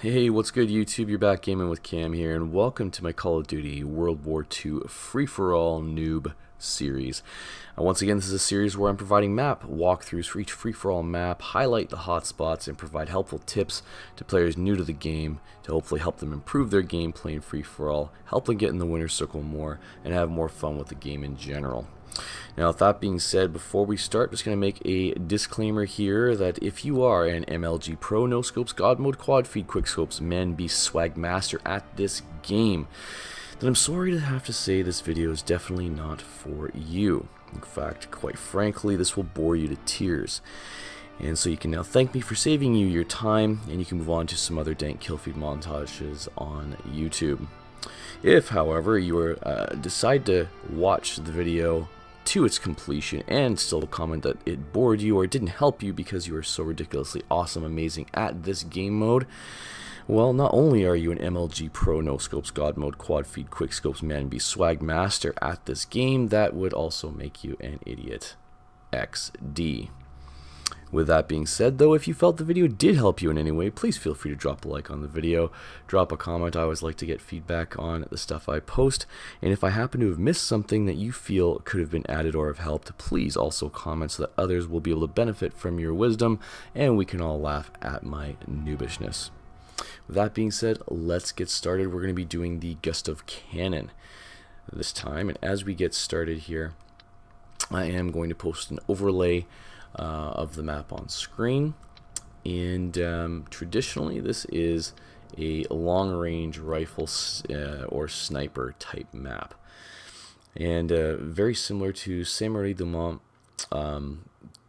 Hey, what's good YouTube? You're back gaming with Cam here, and welcome to my Call of Duty World War II free-for-all noob series. Once again, this is a series where I'm providing map walkthroughs for each free-for-all map, highlight the hotspots, and provide helpful tips to players new to the game to hopefully help them improve their gameplay in free-for-all, help them get in the winner's circle more, and have more fun with the game in general. Now, with that being said, before we start, just going to make a disclaimer here that if you are an MLG Pro, No Scopes, God Mode, Quad Feed, Quick Scopes, Man Beast, Swag Master at this game, then I'm sorry to have to say this video is definitely not for you. In fact, quite frankly, this will bore you to tears. And so you can now thank me for saving you your time, and you can move on to some other dank kill feed montages on YouTube. If, however, you decide to watch the video to its completion and still comment that it bored you or didn't help you because you are so ridiculously awesome, amazing at this game mode, well, not only are you an MLG Pro, No Scopes, God Mode, Quad Feed, Quick Scopes, Man Beast, Swag Master at this game, that would also make you an idiot XD. With that being said, though, if you felt the video did help you in any way, please feel free to drop a like on the video, drop a comment. I always like to get feedback on the stuff I post, and if I happen to have missed something that you feel could have been added or have helped, please also comment so that others will be able to benefit from your wisdom, and we can all laugh at my noobishness. With that being said, let's get started. We're going to be doing the Gustav cannon this time, and as we get started here, I am going to post an overlay of the map on screen, and traditionally this is a long-range rifle or sniper type map, and very similar to Saint-Marie-du-Mont.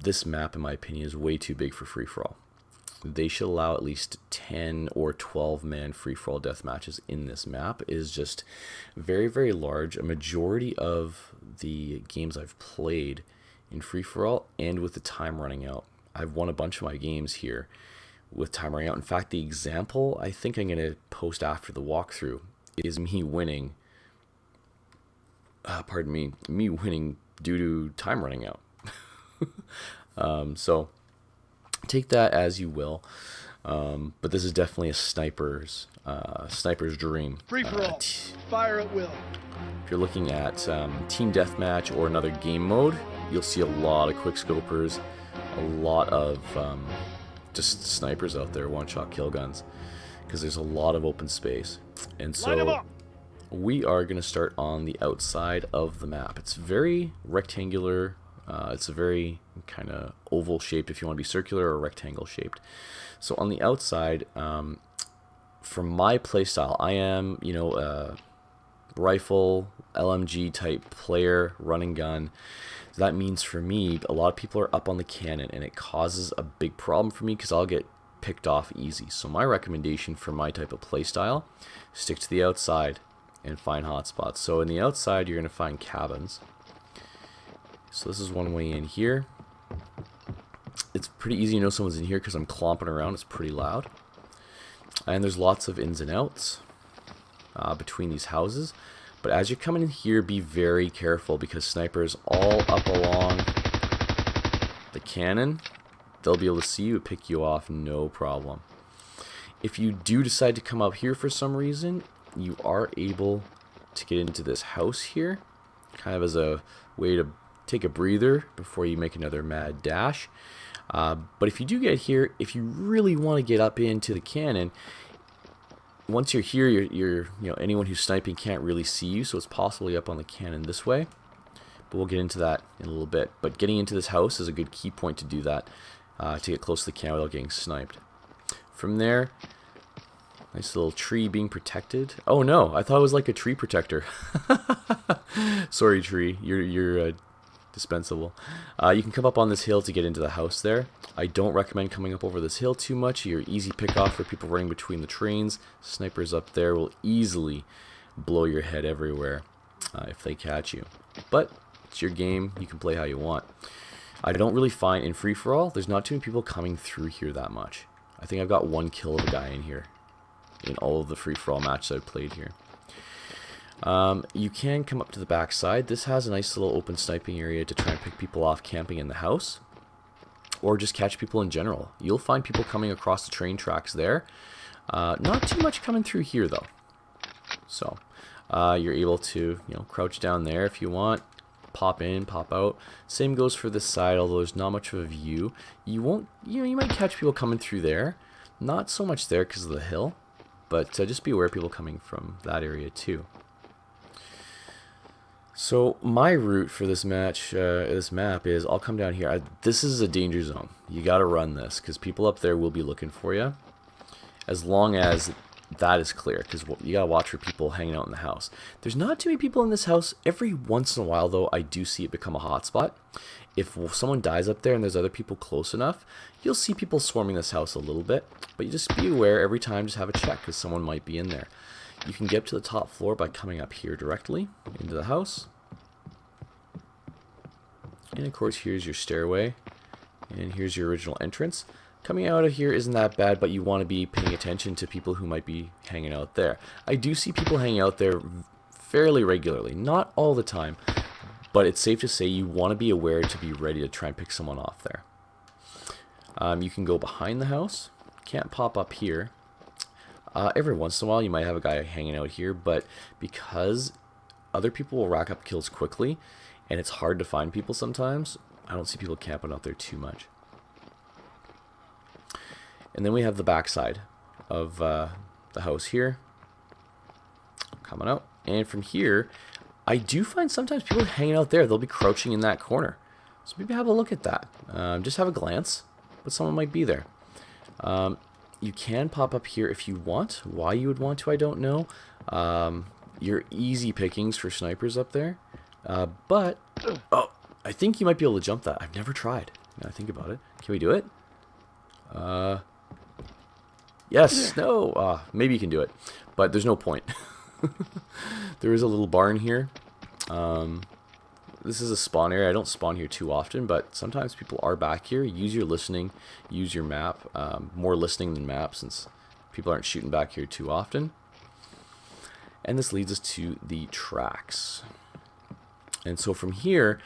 This map, in my opinion, is way too big for free-for-all. They should allow at least 10 or 12 man free-for-all death matches in this map. It is just very large. A majority of the games I've played in free-for-all, and with the time running out, I've won a bunch of my games here with time running out. In fact, the example I think I'm going to post after the walkthrough is me winning, me winning due to time running out. So take that as you will, but this is definitely a sniper's dream. Free-for-all, fire at will. If you're looking at team deathmatch or another game mode, you'll see a lot of quickscopers, a lot of just snipers out there, one-shot kill guns, because there's a lot of open space. And so we are going to start on the outside of the map. It's very rectangular. It's a very kind of oval shaped if you want to be circular, or rectangle shaped. So on the outside, for my playstyle, I am, rifle, LMG type player, running gun. So that means for me, a lot of people are up on the cannon, and it causes a big problem for me because I'll get picked off easy. So my recommendation for my type of playstyle, stick to the outside and find hotspots. So in the outside, you're going to find cabins. So this is one way in here. It's pretty easy to know someone's in here because I'm clomping around. It's pretty loud. And there's lots of ins and outs between these houses. But as you're coming in here, be very careful, because snipers all up along the cannon, they'll be able to see you and pick you off, no problem. If you do decide to come up here for some reason, you are able to get into this house here, kind of as a way to take a breather before you make another mad dash. But if you do get here, if you really want to get up into the cannon, once you're here, anyone who's sniping can't really see you, so it's possibly up on the cannon this way. But we'll get into that in a little bit. But getting into this house is a good key point to do that, to get close to the cannon without getting sniped. From there, nice little tree being protected. Oh no, I thought it was like a tree protector. Sorry, tree, you're dispensable. You can come up on this hill to get into the house there. I don't recommend coming up over this hill too much. You're easy pick off for people running between the trains. Snipers up there will easily blow your head everywhere if they catch you. But it's your game. You can play how you want. I don't really find in free-for-all, there's not too many people coming through here that much. I think I've got one kill of a guy in here in all of the free-for-all matches I've played here. You can come up to the back side. This has a nice little open sniping area to try and pick people off camping in the house, or just catch people in general. You'll find people coming across the train tracks there. Not too much coming through here though. So you're able to, crouch down there if you want. Pop in, pop out. Same goes for this side, although there's not much of a view. You won't, you might catch people coming through there. Not so much there because of the hill, but just be aware of people coming from that area too. So my route for this match, this map is I'll come down here. This is a danger zone. You got to run this because people up there will be looking for you. As long as that is clear, because you gotta watch for people hanging out in the house. There's not too many people in this house. Every once in a while, though, I do see it become a hotspot. If someone dies up there and there's other people close enough, you'll see people swarming this house a little bit. But you just be aware every time, just have a check, because someone might be in there. You can get up to the top floor by coming up here directly into the house. And of course, here's your stairway. And here's your original entrance. Coming out of here isn't that bad, but you want to be paying attention to people who might be hanging out there. I do see people hanging out there fairly regularly. Not all the time, but it's safe to say you want to be aware to be ready to try and pick someone off there. You can go behind the house. Can't pop up here. Every once in a while you might have a guy hanging out here, but because other people will rack up kills quickly, and it's hard to find people sometimes, I don't see people camping out there too much. And then we have the backside of the house here. Coming out. And from here, I do find sometimes people hanging out there. They'll be crouching in that corner. So maybe have a look at that. Just have a glance. But someone might be there. You can pop up here if you want. Why you would want to, I don't know. You're easy pickings for snipers up there. But, oh, I think you might be able to jump that. I've never tried. Now I think about it. Can we do it? Yes, no, maybe you can do it, but there's no point. There is a little barn here. This is a spawn area. I don't spawn here too often, but sometimes people are back here. Use your listening, use your map. More listening than map, since people aren't shooting back here too often. And this leads us to the tracks. And so from here,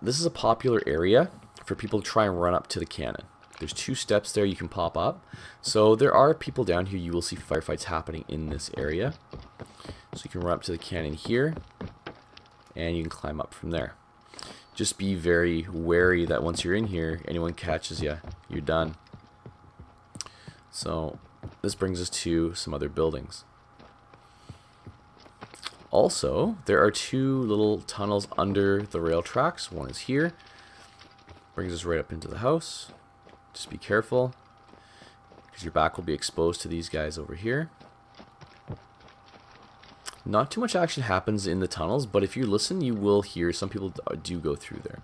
this is a popular area for people to try and run up to the cannon. There's 2 steps there you can pop up. So there are people down here. You will see firefights happening in this area. So you can run up to the cannon here, and you can climb up from there. Just be very wary that once you're in here, anyone catches you, you're done. So this brings us to some other buildings. Also, there are 2 little tunnels under the rail tracks. One is here. Brings us right up into the house. Just be careful, because your back will be exposed to these guys over here. Not too much action happens in the tunnels, but if you listen, you will hear some people do go through there.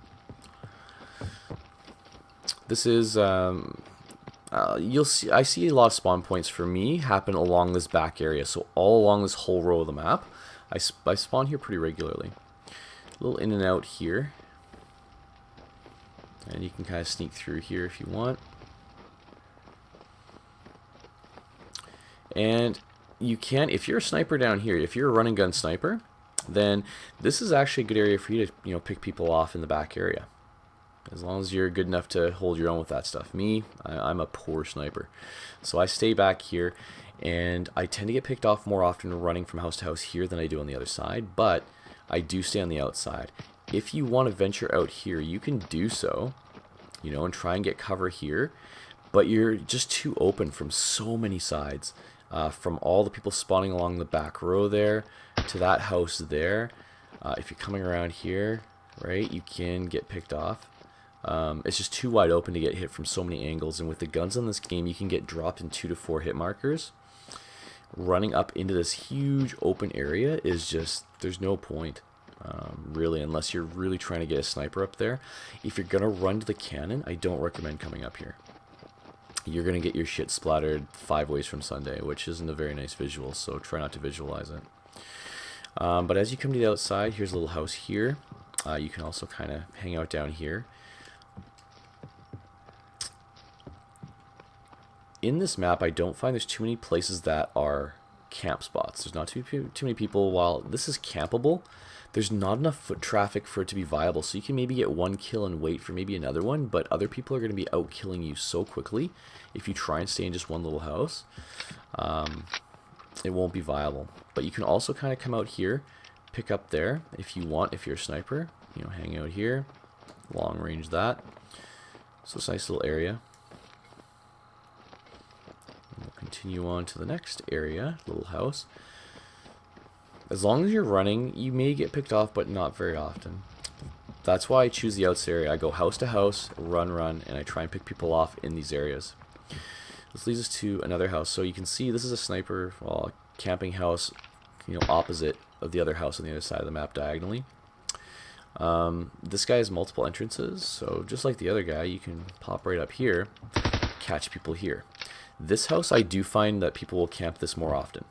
This is, you'll see, I see a lot of spawn points for me happen along this back area. So all along this whole row of the map, I spawn here pretty regularly. A little in and out here. And you can kind of sneak through here if you want. And you can, if you're a sniper down here, if you're a run and gun sniper, then this is actually a good area for you to, pick people off in the back area. As long as you're good enough to hold your own with that stuff. Me, I'm a poor sniper. So I stay back here, and I tend to get picked off more often running from house to house here than I do on the other side, but I do stay on the outside. If you want to venture out here, you can do so, and try and get cover here, but you're just too open from so many sides. From all the people spawning along the back row there to that house there. If you're coming around here, right, you can get picked off. It's just too wide open to get hit from so many angles, and with the guns in this game, you can get dropped in 2 to 4 hit markers. Running up into this huge open area is just, there's no point. Really, unless you're really trying to get a sniper up there. If you're going to run to the cannon, I don't recommend coming up here. You're going to get your shit splattered 5 ways from Sunday, which isn't a very nice visual, so try not to visualize it. But as you come to the outside, here's a little house here. You can also kind of hang out down here. In this map, I don't find there's too many places that are camp spots. There's not too many people. While this is campable, there's not enough foot traffic for it to be viable. So you can maybe get one kill and wait for maybe another one, but other people are going to be out killing you so quickly if you try and stay in just one little house. It won't be viable. But you can also kind of come out here, pick up there if you want, if you're a sniper. You know, hang out here, long range that. So it's a nice little area. We'll continue on to the next area, little house. As long as you're running, you may get picked off, but not very often. That's why I choose the outs area. I go house to house, run, and I try and pick people off in these areas. This leads us to another house. So you can see this is a sniper, well, camping house, you know, opposite of the other house on the other side of the map diagonally. This guy has multiple entrances, so just like the other guy, you can pop right up here, catch people here. This house, I do find that people will camp this more often.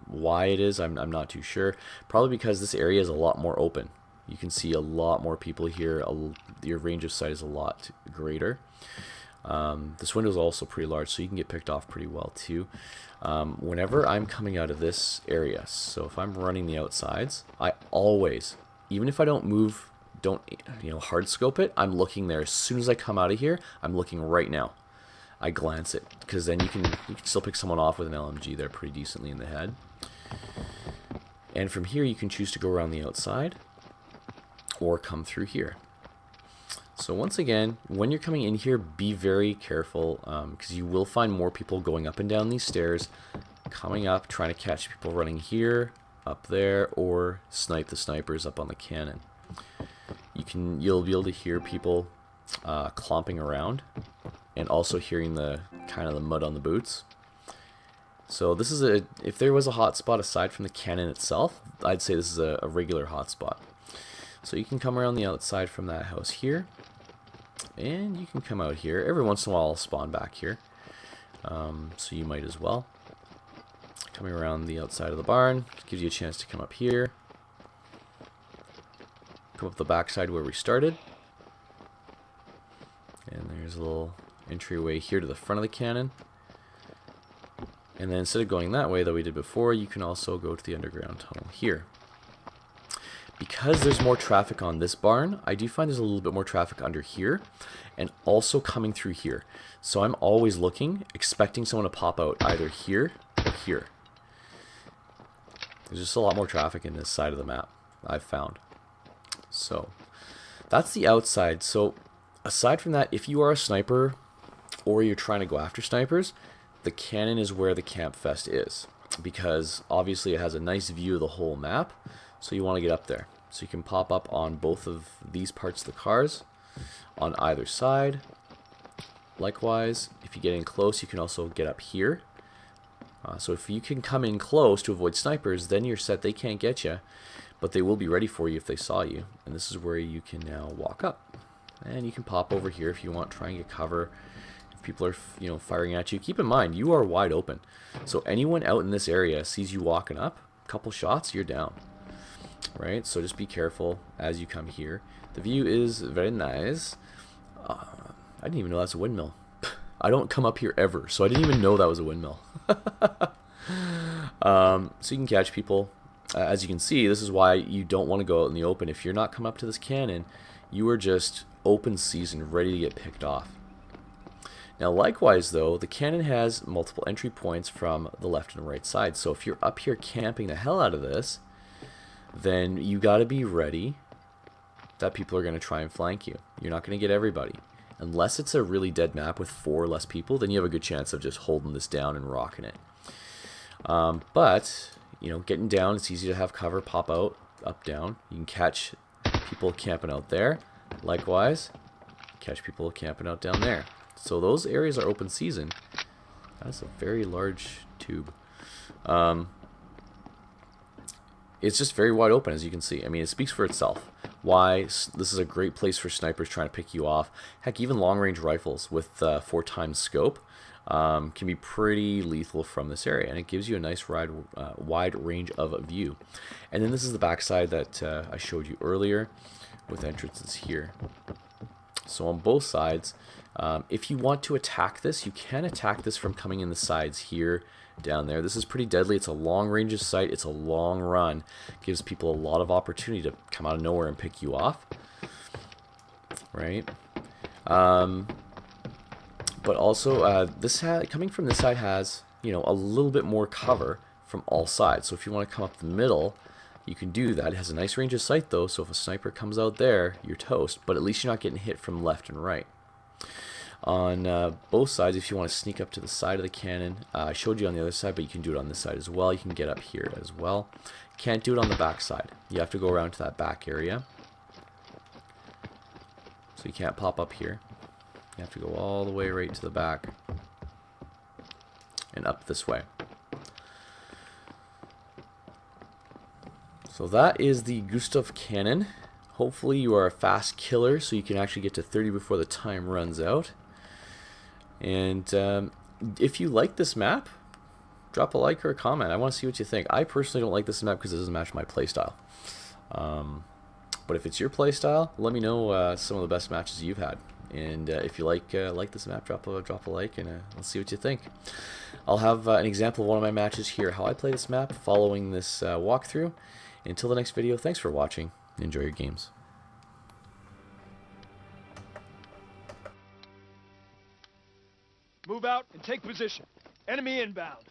Why it is, I'm not too sure. Probably because this area is a lot more open. You can see a lot more people here. Your range of sight is a lot greater. This window is also pretty large, so you can get picked off pretty well too. Whenever I'm coming out of this area, so if I'm running the outsides, I always, even if I don't move, don't hard scope it, I'm looking there. As soon as I come out of here, I'm looking right now. I glance it, because then you can still pick someone off with an LMG there pretty decently in the head. And from here you can choose to go around the outside or come through here. So once again, when you're coming in here, be very careful, because you will find more people going up and down these stairs, coming up, trying to catch people running here, up there, or snipe the snipers up on the cannon. You'll be able to hear people clomping around, and also hearing the kind of the mud on the boots. So this is if there was a hotspot aside from the cannon itself, I'd say this is a regular hotspot. So you can come around the outside from that house here, and you can come out here. Every once in a while I'll spawn back here, so you might as well. Coming around the outside of the barn gives you a chance to come up here, come up the backside where we started, and there's a little entryway here to the front of the cannon. And then instead of going that way that we did before, you can also go to the underground tunnel here. Because there's more traffic on this barn, I do find there's a little bit more traffic under here, and also coming through here. So I'm always looking, expecting someone to pop out either here or here. There's just a lot more traffic in this side of the map, I've found. So that's the outside. So aside from that, if you are a sniper or you're trying to go after snipers, the cannon is where the camp fest is, because obviously it has a nice view of the whole map, so you want to get up there. So you can pop up on both of these parts of the cars on either side. Likewise, if you get in close, you can also get up here. So if you can come in close to avoid snipers, then you're set. They can't get you, but they will be ready for you if they saw you. And this is where you can now walk up, and you can pop over here if you want, try and get cover. If people are firing at you, keep in mind you are wide open, so anyone out in this area sees you walking up, a couple shots, you're down, right? So just be careful as you come here. The view is very nice. I didn't even know that's a windmill. I don't come up here ever, so I didn't even know that was a windmill. So you can catch people. As you can see, this is why you don't want to go out in the open. If you're not coming up to this cannon, you are just open season, ready to get picked off. Now likewise though, the cannon has multiple entry points from the left and right side. So if you're up here camping the hell out of this, then you gotta be ready that people are gonna try and flank you. You're not gonna get everybody. Unless it's a really dead map with 4 or less people, then you have a good chance of just holding this down and rocking it. But, getting down, it's easy to have cover, pop out, up, down. You can catch people camping out there. Likewise, catch people camping out down there. So those areas are open season. That's a very large tube. It's just very wide open, as you can see. I mean, it speaks for itself. Why this is a great place for snipers trying to pick you off. Heck, even long-range rifles with 4x scope can be pretty lethal from this area, and it gives you a nice wide range of view. And then this is the backside that I showed you earlier, with entrances here. So on both sides, If you want to attack this, you can attack this from coming in the sides here, down there. This is pretty deadly. It's a long range of sight. It's a long run. Gives people a lot of opportunity to come out of nowhere and pick you off. Right? But also, coming from this side has, you know, a little bit more cover from all sides. So if you want to come up the middle, you can do that. It has a nice range of sight though, so if a sniper comes out there, you're toast. But at least you're not getting hit from left and right. On both sides, if you want to sneak up to the side of the cannon, I showed you on the other side, but you can do it on this side as well. You can get up here as well. Can't do it on the back side. You have to go around to that back area. So you can't pop up here. You have to go all the way right to the back and up this way. So that is the Gustav cannon. Hopefully you are a fast killer so you can actually get to 30 before the time runs out. And if you like this map, drop a like or a comment. I want to see what you think. I personally don't like this map because it doesn't match my playstyle. But if it's your playstyle, let me know some of the best matches you've had. And if you like this map, drop a like, and let's see what you think. I'll have an example of one of my matches here, how I play this map, following this walkthrough. Until the next video, thanks for watching. Enjoy your games. Move out and take position. Enemy inbound.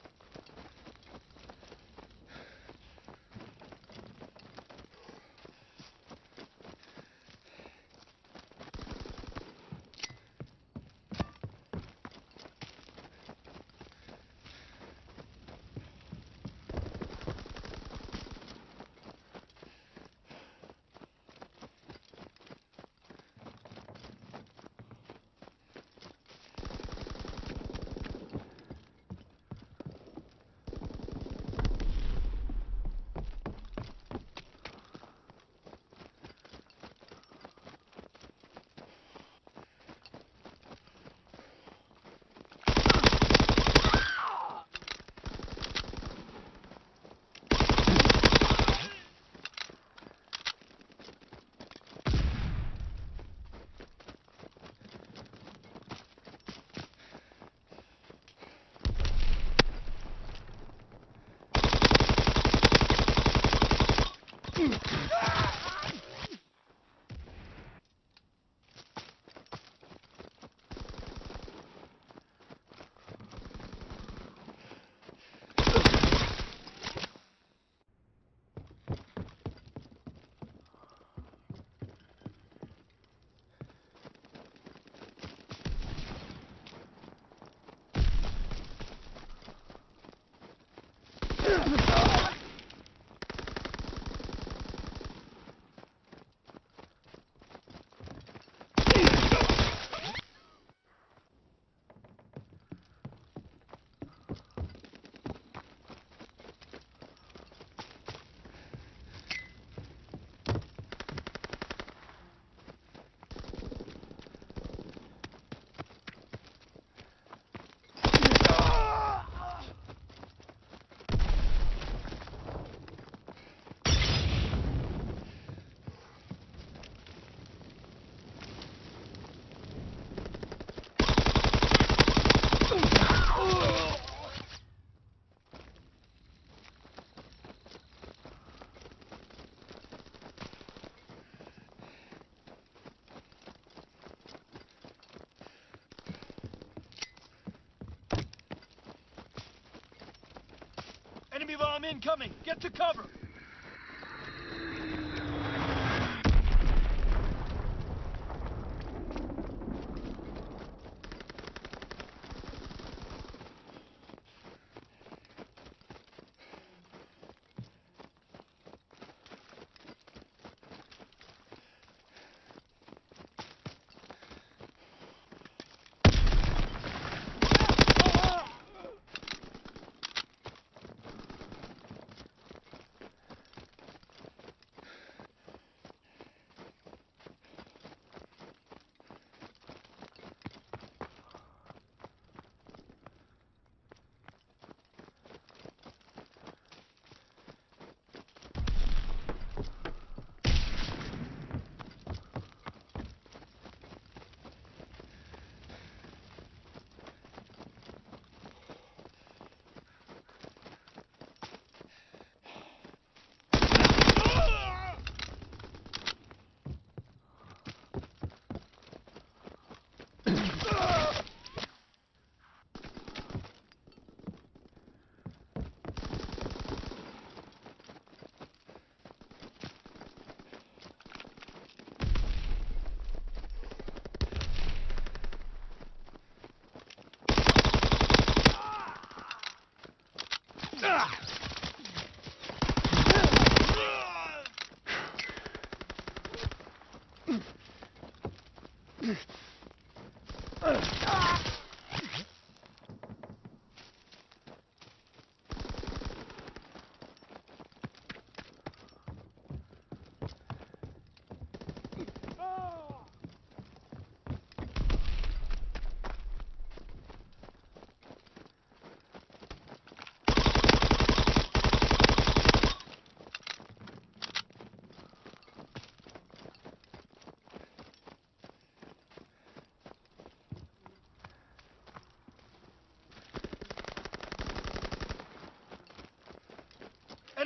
Enemy bomb incoming! Get to cover!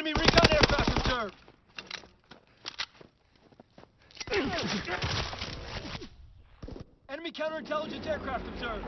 Enemy recon aircraft observed. Enemy counterintelligence aircraft observed.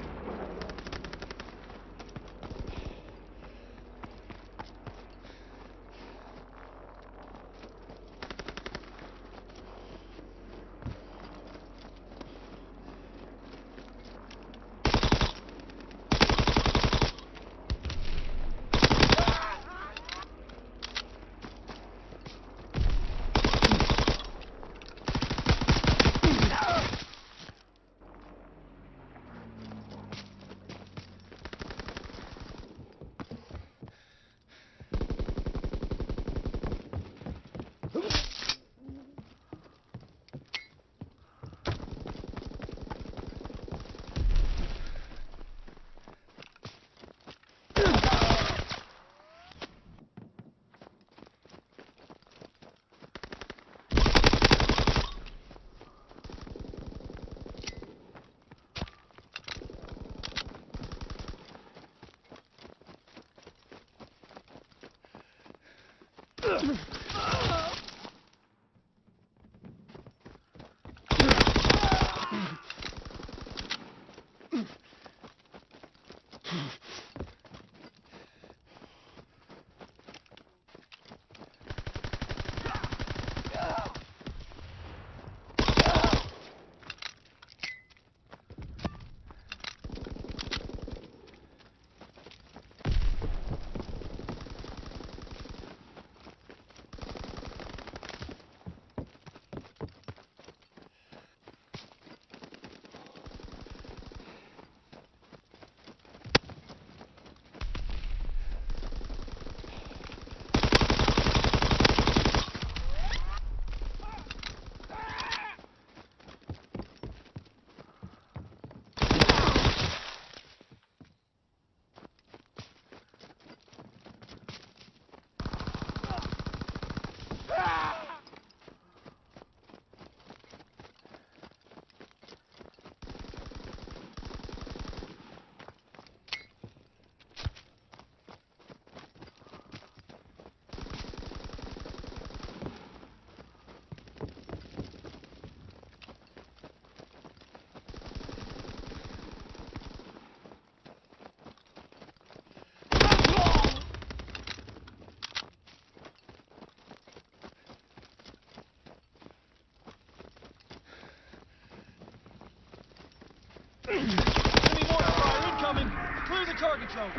Enemy mortar fire incoming! Clear the target zone!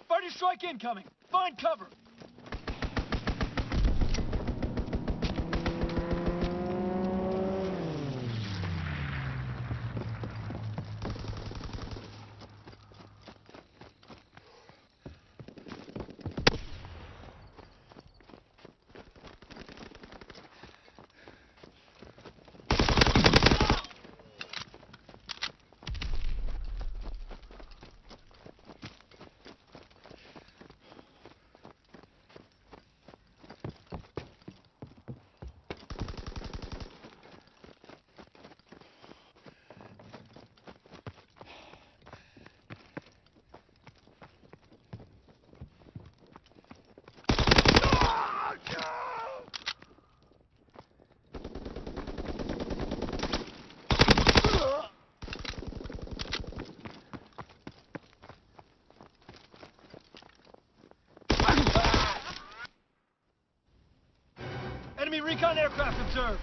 Fighter strike incoming! Find cover! Enemy recon aircraft observed.